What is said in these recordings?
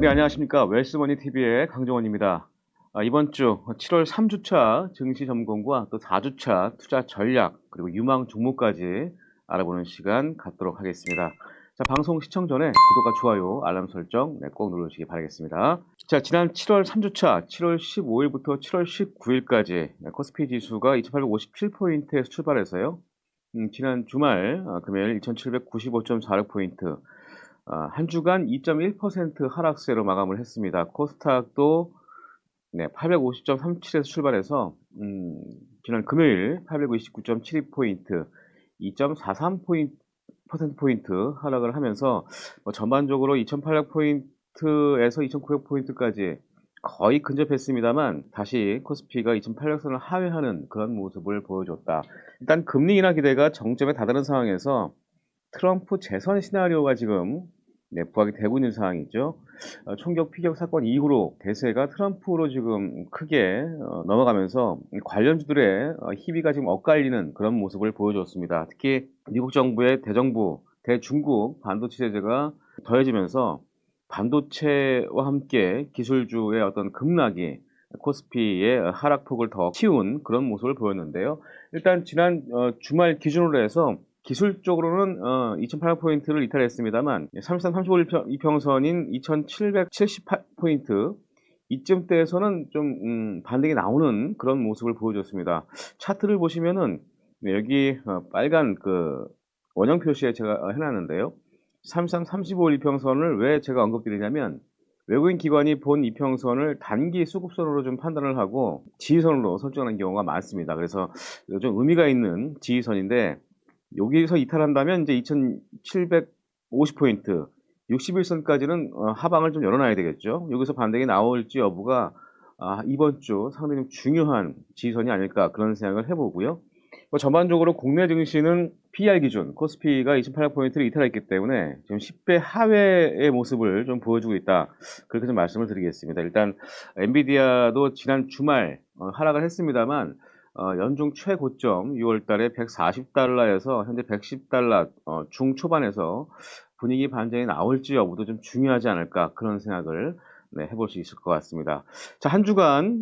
안녕하십니까. 웰스머니TV의 강정원입니다. 이번 주 7월 3주차 증시 점검과 또 4주차 투자 전략 그리고 유망 종목까지 알아보는 시간 갖도록 하겠습니다. 자, 방송 시청 전에 구독과 좋아요, 알람 설정 꼭 누르시기 바라겠습니다. 자, 지난 7월 3주차 7월 15일부터 7월 19일까지 코스피 지수가 2857포인트에서 출발해서요. 지난 주말 금요일 2795.46포인트, 한 주간 2.1% 하락세로 마감을 했습니다. 코스닥도 850.37에서 출발해서 지난 금요일 829.72포인트, 2.43%포인트 하락을 하면서 전반적으로 2,800포인트에서 2,900포인트까지 거의 근접했습니다만 다시 코스피가 2,800선을 하회하는 그런 모습을 보여줬다. 일단 금리 인하 기대가 정점에 다다른 상황에서 트럼프 재선 시나리오가 지금 부각이 되고 있는 상황이죠. 총격 피격 사건 이후로 대세가 트럼프로 지금 크게 넘어가면서 관련주들의 희비가 지금 엇갈리는 그런 모습을 보여줬습니다. 특히 미국 정부의 대정부, 대중국 반도체 제재가 더해지면서 반도체와 함께 기술주의 어떤 급락이 코스피의 하락폭을 더 키운 그런 모습을 보였는데요. 일단 지난 주말 기준으로 해서 기술적으로는 2,800포인트를 이탈했습니다만 33, 35일평선인 2,778포인트 이쯤대에서는 좀 반등이 나오는 그런 모습을 보여줬습니다. 차트를 보시면은 여기 빨간 그 원형 표시에 제가 해놨는데요. 33, 35일평선을 왜 제가 언급드리냐면 외국인 기관이 본 이평선을 단기 수급선으로 좀 판단을 하고 지지선으로 설정하는 경우가 많습니다. 그래서 좀 의미가 있는 지지선인데 여기서 이탈한다면 이제 2,750포인트, 61선까지는 하방을 좀 열어놔야 되겠죠. 여기서 반등이 나올지 여부가 이번 주 상당히 좀 중요한 지지선이 아닐까 그런 생각을 해보고요. 전반적으로 국내 증시는 PER 기준 코스피가 2,800포인트를 이탈했기 때문에 지금 10배 하회의 모습을 좀 보여주고 있다. 그렇게 좀 말씀을 드리겠습니다. 일단 엔비디아도 지난 주말 하락을 했습니다만 연중 최고점 6월 달에 140달러에서 현재 110달러 중초반에서 분위기 반전이 나올지 여부도 좀 중요하지 않을까 그런 생각을 해볼 수 있을 것 같습니다. 자, 한 주간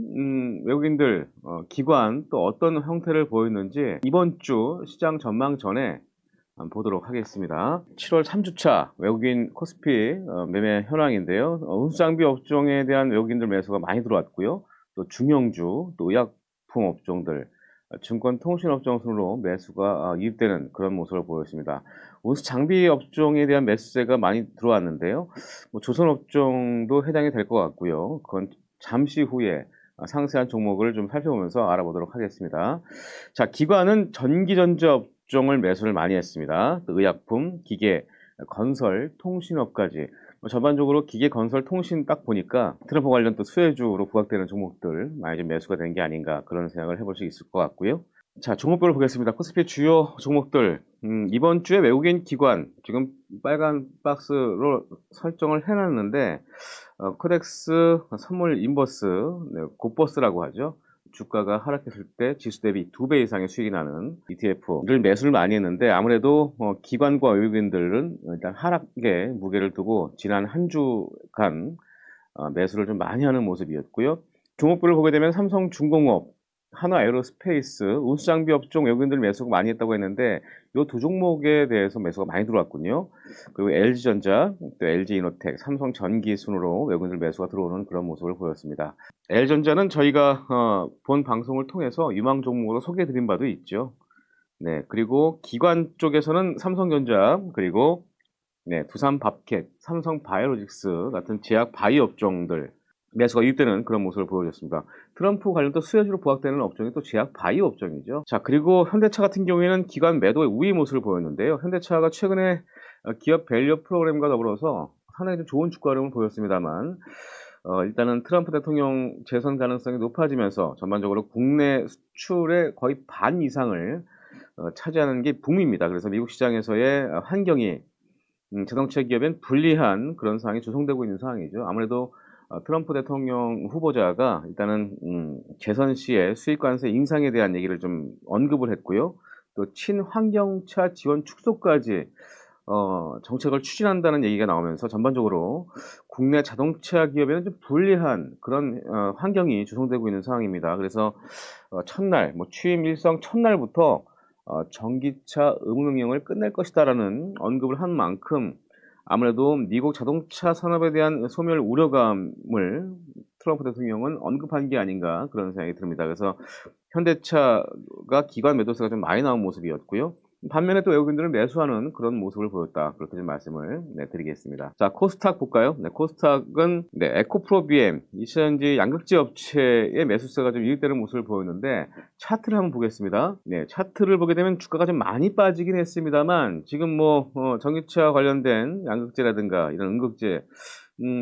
외국인들 기관 또 어떤 형태를 보였는지 이번 주 시장 전망 전에 보도록 하겠습니다. 7월 3주차 외국인 코스피 매매 현황인데요. 운수장비 업종에 대한 외국인들 매수가 많이 들어왔고요. 또 중형주, 또 의약품 업종들, 증권 통신 업종 순으로 매수가 유입되는 그런 모습을 보였습니다. 운수 장비 업종에 대한 매수세가 많이 들어왔는데요. 조선 업종도 해당이 될 것 같고요. 그건 잠시 후에 상세한 종목을 좀 살펴보면서 알아보도록 하겠습니다. 자, 기관은 전기전자 업종을 매수를 많이 했습니다. 또 의약품, 기계, 건설, 통신업까지 전반적으로 기계, 건설, 통신 딱 보니까 트럼프 관련 또 수혜주로 부각되는 종목들 많이 좀 매수가 된 게 아닌가 그런 생각을 해볼 수 있을 것 같고요. 자, 종목별로 보겠습니다. 코스피 주요 종목들 이번 주에 외국인 기관 지금 빨간 박스로 설정을 해놨는데 코덱스 선물 인버스, 곱버스라고 하죠. 주가가 하락했을 때 지수 대비 2배 이상의 수익이 나는 ETF를 매수를 많이 했는데 아무래도 기관과 외국인들은 일단 하락에 무게를 두고 지난 한 주간 매수를 좀 많이 하는 모습이었고요. 종목별을 보게 되면 삼성중공업, 하나에어로스페이스, 운수장비 업종 외국인들 매수가 많이 했다고 했는데 이 두 종목에 대해서 매수가 많이 들어왔군요. 그리고 LG전자, 또 LG이노텍, 삼성전기 순으로 외국인들 매수가 들어오는 그런 모습을 보였습니다. LG전자는 저희가 본 방송을 통해서 유망 종목으로 소개해드린 바도 있죠. 네, 그리고 기관 쪽에서는 삼성전자, 그리고 두산밥켓, 삼성바이오로직스 같은 제약 바이오 업종들 매수가 유입되는 그런 모습을 보여줬습니다. 트럼프 관련 또 수혜주로 부각되는 업종이 또 제약 바이오 업종이죠. 자, 그리고 현대차 같은 경우에는 기관 매도의 우위 모습을 보였는데요. 현대차가 최근에 기업 밸류 프로그램과 더불어서 상당히 좀 좋은 주가 흐름을 보였습니다만 일단은 트럼프 대통령 재선 가능성이 높아지면서 전반적으로 국내 수출의 거의 반 이상을 차지하는 게 북미입니다. 그래서 미국 시장에서의 환경이 자동차 기업엔 불리한 그런 상황이 조성되고 있는 상황이죠. 아무래도 트럼프 대통령 후보자가 일단은 재선 시에 수입관세 인상에 대한 얘기를 좀 언급을 했고요. 또 친환경차 지원 축소까지 정책을 추진한다는 얘기가 나오면서 전반적으로 국내 자동차 기업에는 좀 불리한 그런 환경이 조성되고 있는 상황입니다. 그래서 첫날 취임 일성 첫날부터 전기차 의무 능력을 끝낼 것이다라는 언급을 한 만큼 아무래도 미국 자동차 산업에 대한 소멸 우려감을 트럼프 대통령은 언급한 게 아닌가 그런 생각이 듭니다. 그래서 현대차가 기관 매도세가 좀 많이 나온 모습이었고요. 반면에 또 외국인들은 매수하는 그런 모습을 보였다. 그렇게 좀 말씀을 드리겠습니다. 자, 코스닥 볼까요? 코스닥은 에코프로 BM, 이차전지 양극재 업체의 매수세가 좀 유입되는 모습을 보였는데 차트를 한번 보겠습니다. 차트를 보게 되면 주가가 좀 많이 빠지긴 했습니다만 지금 전기차 관련된 양극재라든가 이런 음극재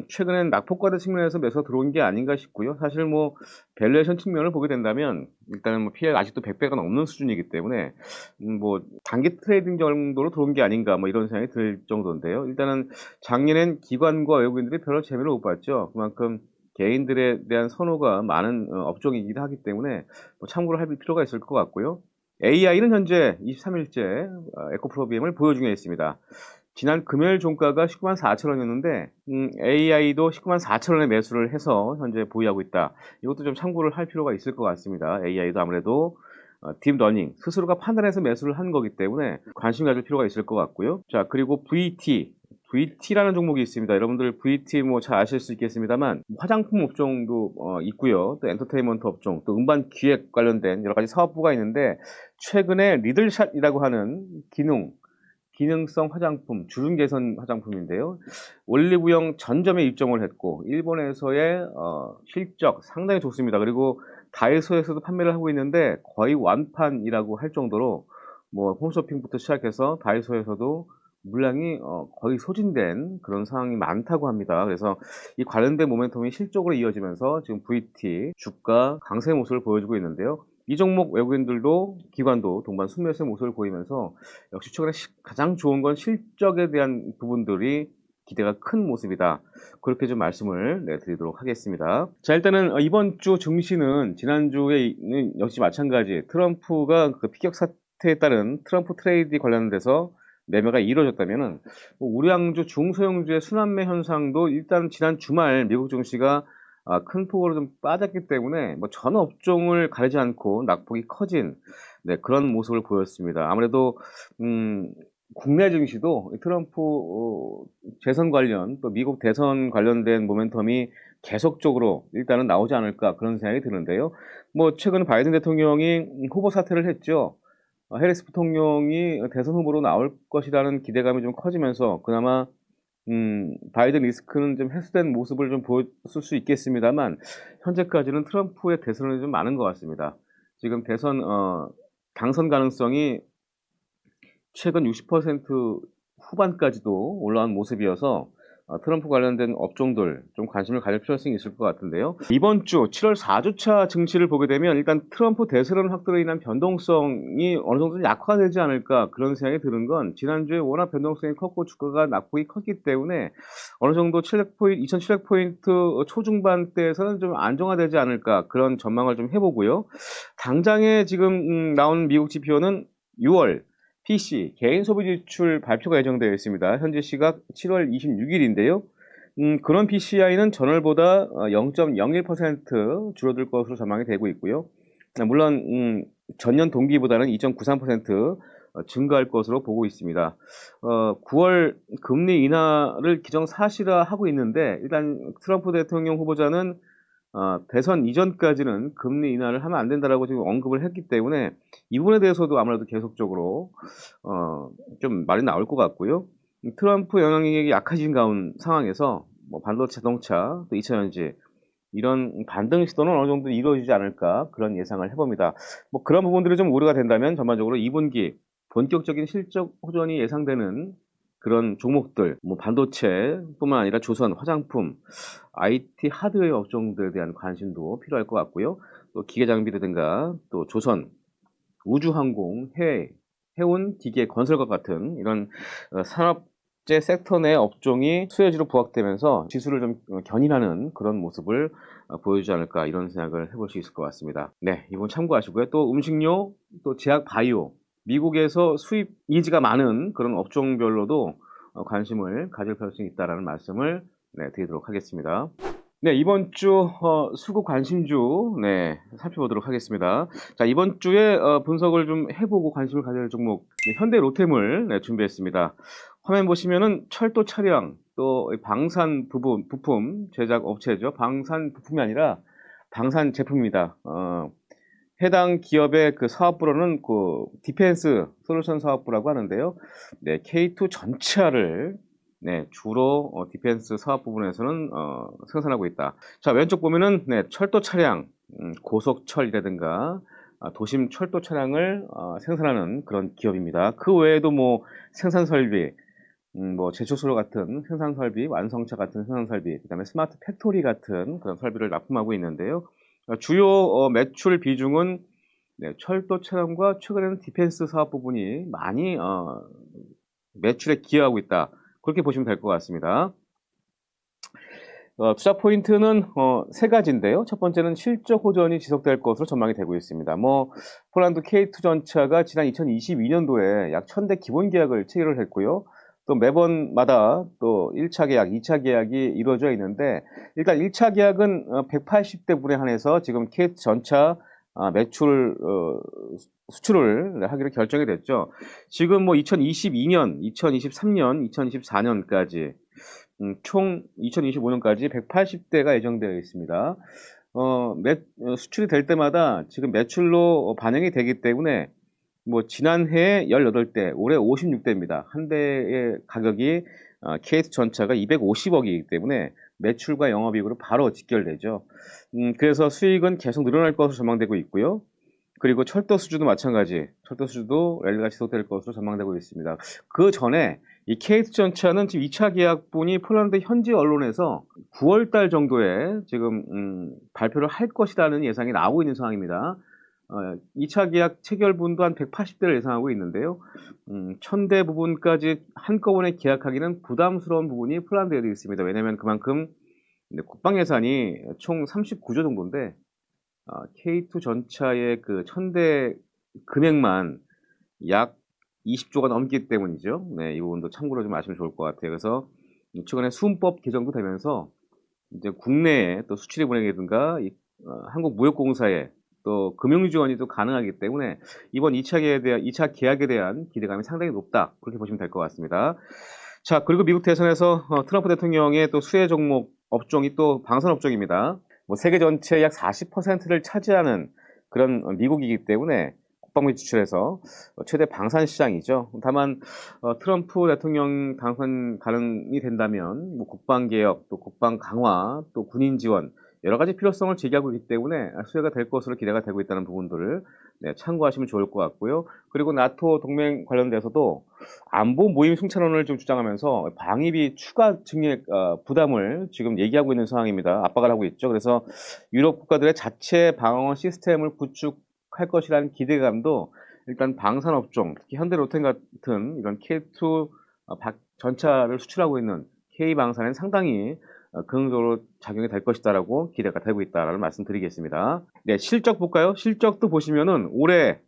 최근엔 낙폭과대 측면에서 매수가 들어온 게 아닌가 싶고요. 사실 밸류에이션 측면을 보게 된다면 일단은 PL 아직도 100배가 넘는 수준이기 때문에 단기 트레이딩 정도로 들어온 게 아닌가 이런 생각이 들 정도인데요. 일단은 작년엔 기관과 외국인들이 별로 재미를 못 봤죠. 그만큼 개인들에 대한 선호가 많은 업종이기도 하기 때문에 참고를 할 필요가 있을 것 같고요. AI는 현재 23일째 에코프로 BM을 보유 중에 있습니다. 지난 금요일 종가가 19만 4천 원이었는데 AI도 19만 4천 원에 매수를 해서 현재 보유하고 있다. 이것도 좀 참고를 할 필요가 있을 것 같습니다. AI도 아무래도 딥러닝 스스로가 판단해서 매수를 한 거기 때문에 관심 가질 필요가 있을 것 같고요. 자, 그리고 VT라는 종목이 있습니다. 여러분들 VT 잘 아실 수 있겠습니다만 화장품 업종도 있고요. 또 엔터테인먼트 업종, 또 음반 기획 관련된 여러 가지 사업부가 있는데 최근에 리들샷이라고 하는 기능성 화장품, 주름 개선 화장품인데요. 올리브영 전점에 입점을 했고 일본에서의 실적 상당히 좋습니다. 그리고 다이소에서도 판매를 하고 있는데 거의 완판이라고 할 정도로 홈쇼핑부터 시작해서 다이소에서도 물량이 거의 소진된 그런 상황이 많다고 합니다. 그래서 이 관련된 모멘텀이 실적으로 이어지면서 지금 VT 주가 강세 모습을 보여주고 있는데요. 이 종목 외국인들도 기관도 동반 순매수의 모습을 보이면서 역시 최근에 가장 좋은 건 실적에 대한 부분들이 기대가 큰 모습이다. 그렇게 좀 말씀을 드리도록 하겠습니다. 자, 일단은 이번 주 증시는 지난주에는 역시 마찬가지 트럼프가 그 피격 사태에 따른 트럼프 트레이드 관련돼서 매매가 이루어졌다면은 우량주 중소형주의 순환매 현상도 일단 지난 주말 미국 증시가 큰 폭으로 좀 빠졌기 때문에 전 업종을 가리지 않고 낙폭이 커진 그런 모습을 보였습니다. 아무래도 국내 증시도 트럼프 재선 관련 또 미국 대선 관련된 모멘텀이 계속적으로 일단은 나오지 않을까 그런 생각이 드는데요. 최근 바이든 대통령이 후보 사퇴를 했죠. 해리스 부통령이 대선 후보로 나올 것이라는 기대감이 좀 커지면서 그나마 바이든 리스크는 좀 해소된 모습을 좀 보였을 수 있겠습니다만 현재까지는 트럼프의 대선이 좀 많은 것 같습니다. 지금 대선 당선 가능성이 최근 60% 후반까지도 올라온 모습이어서 트럼프 관련된 업종들 좀 관심을 가질 필요성이 있을 것 같은데요. 이번 주 7월 4주차 증시를 보게 되면 일단 트럼프 대선론 확대로 인한 변동성이 어느 정도 약화되지 않을까 그런 생각이 드는 건 지난주에 워낙 변동성이 컸고 주가가 낙폭이 컸기 때문에 어느 정도 2700포인트 초중반대에서는 좀 안정화되지 않을까 그런 전망을 좀 해보고요. 당장에 지금 나온 미국 지표는 6월 PC, 개인 소비 지출 발표가 예정되어 있습니다. 현재 시각 7월 26일인데요. 그런 PCI는 전월보다 0.01% 줄어들 것으로 전망이 되고 있고요. 물론 전년 동기보다는 2.93% 증가할 것으로 보고 있습니다. 9월 금리 인하를 기정사실화하고 있는데 일단 트럼프 대통령 후보자는 대선 이전까지는 금리 인하를 하면 안 된다라고 지금 언급을 했기 때문에 이 부분에 대해서도 아무래도 계속적으로 좀 말이 나올 것 같고요. 트럼프 영향력이 약해진 가운 상황에서 반도체, 자동차, 또 2차전지 이런 반등 시도는 어느 정도 이루어지지 않을까 그런 예상을 해봅니다. 그런 부분들이 좀 우려가 된다면 전반적으로 2분기 본격적인 실적 호전이 예상되는 그런 종목들, 반도체뿐만 아니라 조선, 화장품, IT 하드웨어 업종들에 대한 관심도 필요할 것 같고요. 또 기계장비라든가 또 조선, 우주항공, 해운, 기계, 건설과 같은 이런 산업재 섹터 내 업종이 수혜주로 부각되면서 지수를 좀 견인하는 그런 모습을 보여주지 않을까 이런 생각을 해볼 수 있을 것 같습니다. 네, 이번 참고하시고요. 또 음식료, 또 제약 바이오 미국에서 수입 니즈가 많은 그런 업종별로도 관심을 가질 필요성이 있다라는 말씀을 드리도록 하겠습니다. 네, 이번 주 수급 관심주 살펴보도록 하겠습니다. 자, 이번 주에 분석을 좀 해보고 관심을 가질 종목 현대 로템을 준비했습니다. 화면 보시면은 철도 차량 또 방산 부품 제작 업체죠. 방산 부품이 아니라 방산 제품입니다. 해당 기업의 그 사업부로는 그 디펜스 솔루션 사업부라고 하는데요. 네, K2 전차를 주로 디펜스 사업 부분에서는 생산하고 있다. 자, 왼쪽 보면은 철도 차량, 고속철이라든가 도심 철도 차량을 생산하는 그런 기업입니다. 그 외에도 뭐 생산 설비, 뭐 제초소로 같은 생산 설비, 완성차 같은 생산 설비, 그다음에 스마트 팩토리 같은 그런 설비를 납품하고 있는데요. 주요 매출 비중은 철도 차량과 최근에는 디펜스 사업 부분이 많이 매출에 기여하고 있다. 그렇게 보시면 될 것 같습니다. 투자 포인트는 세 가지인데요. 첫 번째는 실적 호전이 지속될 것으로 전망이 되고 있습니다. 폴란드 K2 전차가 지난 2022년도에 약 1000대 기본 계약을 체결을 했고요. 또 매번마다 또 1차 계약, 2차 계약이 이루어져 있는데, 일단 1차 계약은 180대 분에 한해서 지금 K2 전차 매출 수출을 하기로 결정이 됐죠. 지금 뭐 2022년, 2023년, 2024년까지 총 2025년까지 180대가 예정되어 있습니다. 수출이 될 때마다 지금 매출로 반영이 되기 때문에 뭐 지난해 18대, 올해 56대입니다. 한 대의 가격이 KS 전차가 250억이기 때문에 매출과 영업이익으로 바로 직결되죠. 그래서 수익은 계속 늘어날 것으로 전망되고 있고요. 그리고 철도 수주도 마찬가지, 철도 수주도 랠리가 지속될 것으로 전망되고 있습니다. 그 전에 이 KS 전차는 지금 2차 계약분이 폴란드 현지 언론에서 9월달 정도에 지금 발표를 할 것이라는 예상이 나오고 있는 상황입니다. 2차 계약 체결분도 한 180대를 예상하고 있는데요. 1000대 부분까지 한꺼번에 계약하기는 부담스러운 부분이 폴란드에도 있습니다. 왜냐하면 그만큼 국방 예산이 총 39조 정도인데 K2 전차의 그 1000대 금액만 약 20조가 넘기 때문이죠. 이 부분도 참고로 좀 아시면 좋을 것 같아요. 그래서 최근에 수은법 개정도 되면서 이제 국내에 또 수출입 은행이든가 한국무역공사에 또 금융 지원이 또 가능하기 때문에 이번 2차 계약에 대한 기대감이 상당히 높다. 그렇게 보시면 될 것 같습니다. 자, 그리고 미국 대선에서 트럼프 대통령의 또 수혜 종목 업종이 또 방산 업종입니다. 뭐 세계 전체 약 40%를 차지하는 그런 미국이기 때문에 국방비 지출에서 최대 방산 시장이죠. 다만 트럼프 대통령 당선 가능이 된다면 뭐 국방 개혁, 또 국방 강화, 또 군인 지원 여러 가지 필요성을 제기하고 있기 때문에 수혜가 될 것으로 기대가 되고 있다는 부분들을 참고하시면 좋을 것 같고요. 그리고 나토 동맹 관련돼서도 안보 모임 승차론을 좀 주장하면서 방위비 추가 증액 부담을 지금 얘기하고 있는 상황입니다. 압박을 하고 있죠. 그래서 유럽 국가들의 자체 방어 시스템을 구축할 것이라는 기대감도 일단 방산업종, 특히 현대로템 같은 이런 K2 전차를 수출하고 있는 K방산엔 상당히 긍정적으로 작용이 될 것이다라고 기대가 되고 있다라는 말씀드리겠습니다. 네, 실적 볼까요? 실적도 보시면은 올해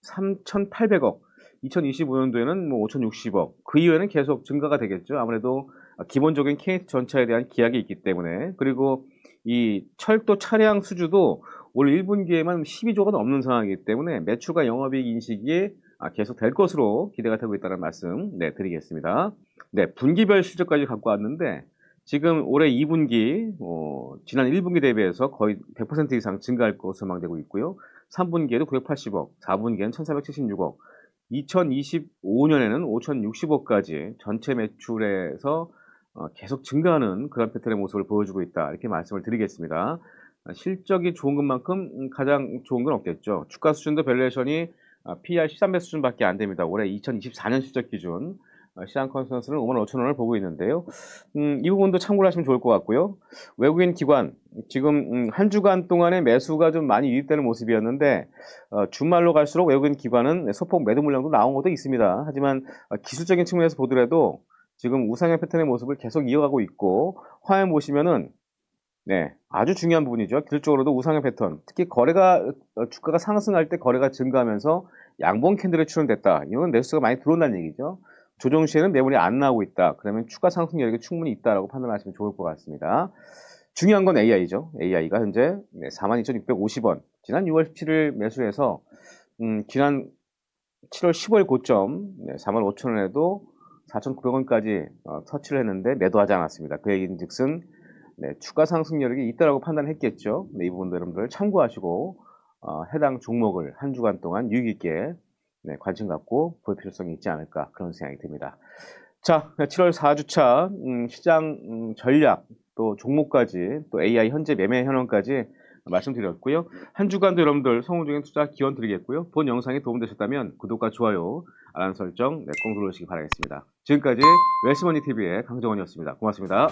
3,800억, 2025년도에는 뭐 5,060억, 그 이후에는 계속 증가가 되겠죠. 아무래도 기본적인 KT 전차에 대한 기약이 있기 때문에. 그리고 이 철도 차량 수주도 올 1분기에만 12조가 넘는 상황이기 때문에 매출과 영업이익 인식이 계속 될 것으로 기대가 되고 있다는 말씀 드리겠습니다. 네, 분기별 실적까지 갖고 왔는데 지금 올해 2분기 지난 1분기 대비해서 거의 100% 이상 증가할 것으로 전망되고 있고요. 3분기에도 980억, 4분기에는 1476억, 2025년에는 5060억까지 전체 매출에서 계속 증가하는 그런 패턴의 모습을 보여주고 있다. 이렇게 말씀을 드리겠습니다. 실적이 좋은 것만큼 가장 좋은 건 없겠죠. 주가 수준도 밸류에이션이 PER 13배 수준밖에 안 됩니다. 올해 2024년 실적 기준 시장 컨센서스는 55,000원을 보고 있는데요. 이 부분도 참고를 하시면 좋을 것 같고요. 외국인 기관, 지금 한 주간 동안에 매수가 좀 많이 유입되는 모습이었는데 주말로 갈수록 외국인 기관은 소폭 매도 물량도 나온 것도 있습니다. 하지만 기술적인 측면에서 보더라도 지금 우상향 패턴의 모습을 계속 이어가고 있고 화면 보시면은 네, 아주 중요한 부분이죠. 기술적으로도 우상향 패턴, 특히 거래가 주가가 상승할 때 거래가 증가하면서 양봉 캔들이 출현됐다. 이건 매수가 많이 들어온다는 얘기죠. 조정 시에는 매물이 안 나오고 있다. 그러면 추가 상승 여력이 충분히 있다라고 판단하시면 좋을 것 같습니다. 중요한 건 AI죠. AI가 현재 42,650원. 지난 6월 17일 매수해서 지난 7월 10월 고점 45,000원에도 4,900원까지 터치를 했는데 매도하지 않았습니다. 그 얘기인즉슨 추가 상승 여력이 있다라고 판단했겠죠. 이 부분도 여러분들 참고하시고 해당 종목을 한 주간 동안 유익 있게 관심 갖고 볼 필요성이 있지 않을까 그런 생각이 듭니다. 자, 7월 4주차 시장 전략 또 종목까지 또 AI 현재 매매 현황까지 말씀드렸고요. 한 주간도 여러분들 성공적인 투자 기원 드리겠고요. 본 영상이 도움되셨다면 구독과 좋아요, 알람 설정 꼭 눌러주시기 바라겠습니다. 지금까지 웰스머니TV의 강정원이었습니다. 고맙습니다.